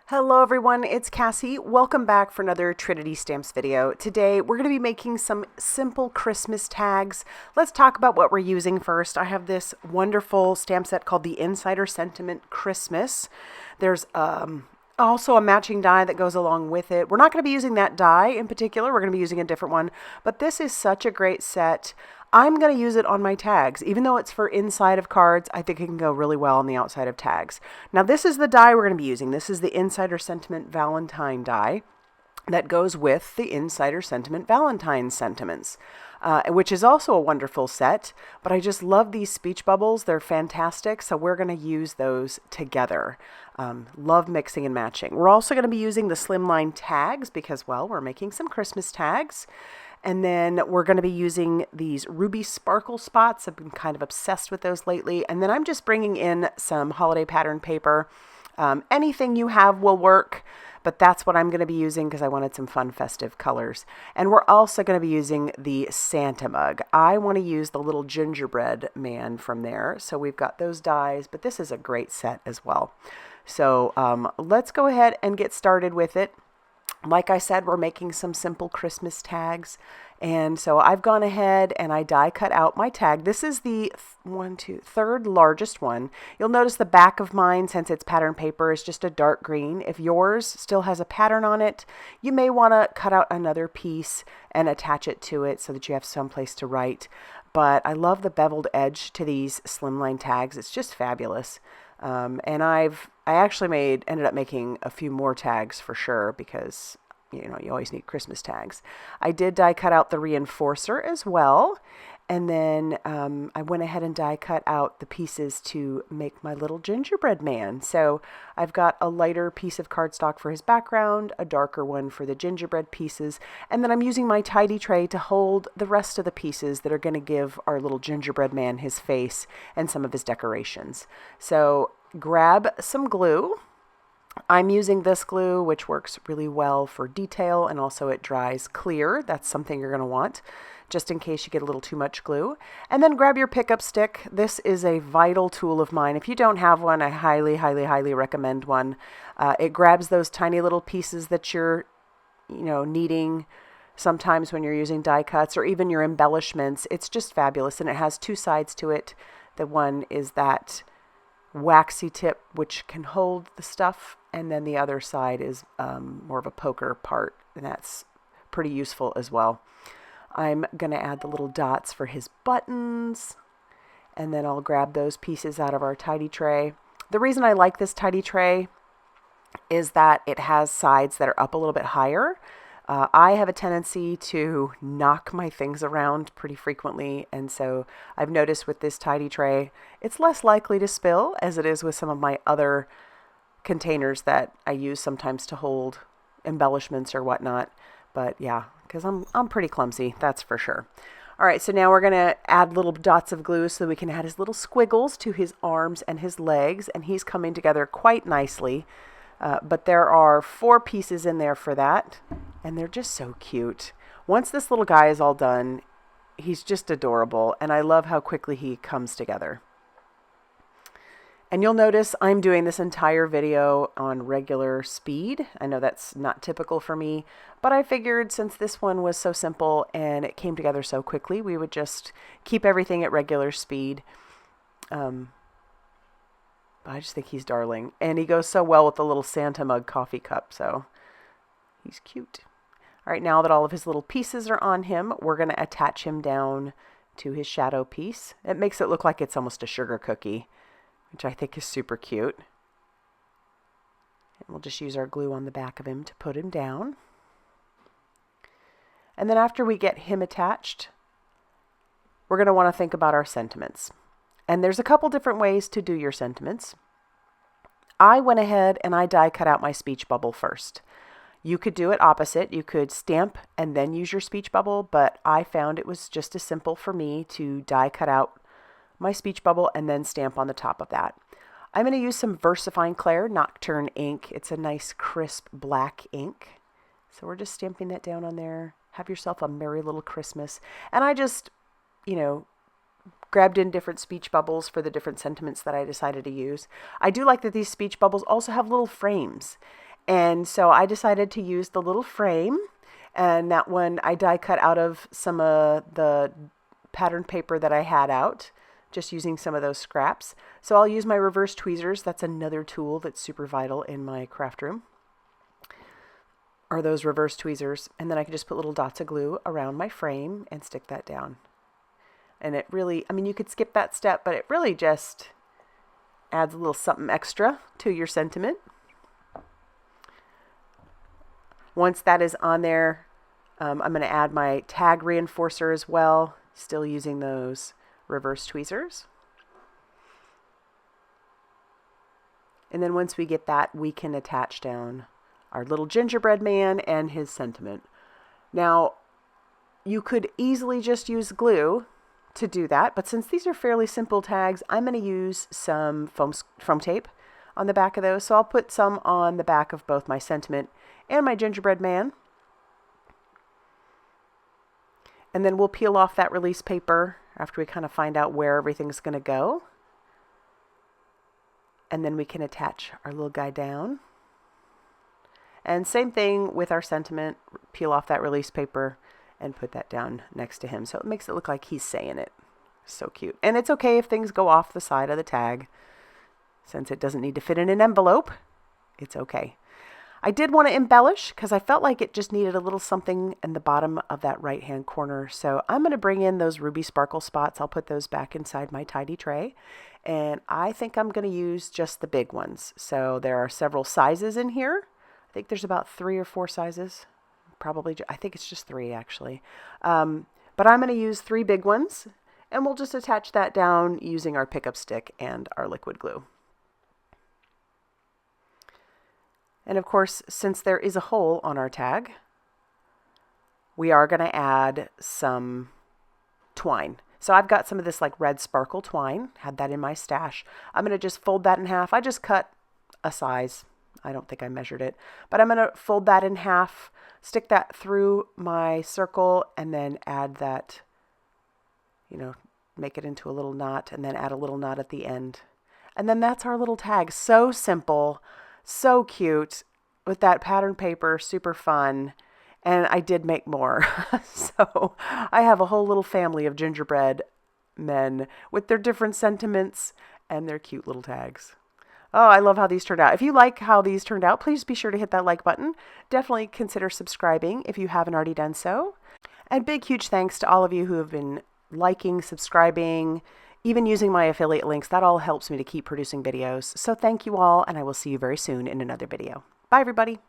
Hello everyone, it's Cassie. Welcome back for another Trinity Stamps video. Today we're going to be making some simple Christmas tags. Let's talk about what we're using first. I have this wonderful stamp set called the Insider Sentiment Christmas. There's also a matching die that goes along with it. We're not going to be using that die in particular. We're going to be using a different one, but this is such a great set. I'm going to use it on my tags. Even though it's for inside of cards, I think it can go really well on the outside of tags. Now, this is the die we're going to be using. This is the Insider Sentiment Valentine die that goes with the Insider Sentiment Valentine sentiments, which is also a wonderful set. But I just love these speech bubbles. They're fantastic, so we're going to use those together. Love mixing and matching. We're also going to be using the Slimline tags because, well, we're making some Christmas tags. And then we're going to be using these ruby sparkle spots. I've been kind of obsessed with those lately. And then I'm just bringing in some holiday pattern paper. Anything you have will work, but that's what I'm going to be using because I wanted some fun festive colors. And we're also going to be using the Santa mug. I want to use the little Gingerbread Man from there. So we've got those dies, but this is a great set as well. So let's go ahead and get started with it. Like I said, we're making some simple Christmas tags. And so I've gone ahead and I die cut out my tag. This is the third largest one. You'll notice the back of mine, since it's pattern paper, is just a dark green. If yours still has a pattern on it, you may want to cut out another piece and attach it to it so that you have some place to write. But I love the beveled edge to these slimline tags. It's just fabulous. And I actually ended up making a few more tags for sure because, you know, you always need Christmas tags. I did die cut out the reinforcer as well. And then I went ahead and die cut out the pieces to make my little gingerbread man. So I've got a lighter piece of cardstock for his background, a darker one for the gingerbread pieces. And then I'm using my tidy tray to hold the rest of the pieces that are going to give our little gingerbread man his face and some of his decorations. So grab some glue. I'm using this glue, which works really well for detail, and also it dries clear. That's something you're going to want, just in case you get a little too much glue. And then grab your pickup stick. This is a vital tool of mine. If you don't have one, I highly, highly, highly recommend one. It grabs those tiny little pieces that you're, needing sometimes when you're using die cuts or even your embellishments. It's just fabulous, and it has two sides to it. The one is that waxy tip, which can hold the stuff, and then the other side is more of a poker part, and that's pretty useful as well. I'm going to add the little dots for his buttons, and then I'll grab those pieces out of our tidy tray. The reason I like this tidy tray is that it has sides that are up a little bit higher. I have a tendency to knock my things around pretty frequently, and so I've noticed with this tidy tray, it's less likely to spill as it is with some of my other containers that I use sometimes to hold embellishments or whatnot. But yeah, because I'm pretty clumsy, that's for sure. All right, so now we're going to add little dots of glue so we can add his little squiggles to his arms and his legs, and he's coming together quite nicely. But there are 4 pieces in there for that, and they're just so cute. Once this little guy is all done, he's just adorable, and I love how quickly he comes together. And you'll notice I'm doing this entire video on regular speed. I know that's not typical for me, but I figured since this one was so simple and it came together so quickly, we would just keep everything at regular speed. I just think he's darling. And he goes so well with the little Santa mug coffee cup, so he's cute. All right, now that all of his little pieces are on him, we're going to attach him down to his shadow piece. It makes it look like it's almost a sugar cookie, which I think is super cute. And we'll just use our glue on the back of him to put him down. And then after we get him attached, we're going to want to think about our sentiments. And there's a couple different ways to do your sentiments. I went ahead and I die cut out my speech bubble first. You could do it opposite. You could stamp and then use your speech bubble, but I found it was just as simple for me to die cut out my speech bubble and then stamp on the top of that. I'm going to use some VersaFine Clair Nocturne ink. It's a nice crisp black ink. So we're just stamping that down on there. Have yourself a merry little Christmas. And I just, grabbed in different speech bubbles for the different sentiments that I decided to use. I do like that these speech bubbles also have little frames. And so I decided to use the little frame, and that one I die cut out of some of the pattern paper that I had out, just using some of those scraps. So I'll use my reverse tweezers. That's another tool that's super vital in my craft room, are those reverse tweezers. And then I can just put little dots of glue around my frame and stick that down. And it really, I mean, you could skip that step, but it really just adds a little something extra to your sentiment. Once that is on there, I'm going to add my tag reinforcer as well, still using those reverse tweezers. And then once we get that, we can attach down our little gingerbread man and his sentiment. Now, you could easily just use glue to do that, but since these are fairly simple tags, I'm going to use some foam tape on the back of those. So I'll put some on the back of both my sentiment and my gingerbread man. And then we'll peel off that release paper after we kind of find out where everything's going to go. And then we can attach our little guy down. And same thing with our sentiment, peel off that release paper and put that down next to him. So it makes it look like he's saying it. So cute. And it's okay if things go off the side of the tag. Since it doesn't need to fit in an envelope, it's okay. I did want to embellish because I felt like it just needed a little something in the bottom of that right-hand corner. So I'm going to bring in those ruby sparkle spots. I'll put those back inside my tidy tray. And I think I'm going to use just the big ones. So there are several sizes in here. I think there's about 3 or 4 sizes. Probably, I think it's just 3 actually. But I'm going to use 3 big ones. And we'll just attach that down using our pickup stick and our liquid glue. And of course, since there is a hole on our tag, we are going to add some twine. So I've got some of this like red sparkle twine, had that in my stash. I'm going to just fold that in half. I just cut a size. I don't think I measured it, but I'm going to fold that in half, stick that through my circle, and then add that, make it into a little knot, and then add a little knot at the end. And then that's our little tag. So simple. So cute with that pattern paper, super fun. And I did make more. So I have a whole little family of gingerbread men with their different sentiments and their cute little tags. Oh, I love how these turned out. If you like how these turned out, please be sure to hit that like button. Definitely consider subscribing if you haven't already done so. And big, huge thanks to all of you who have been liking, subscribing, even using my affiliate links. That all helps me to keep producing videos. So thank you all, and I will see you very soon in another video. Bye, everybody.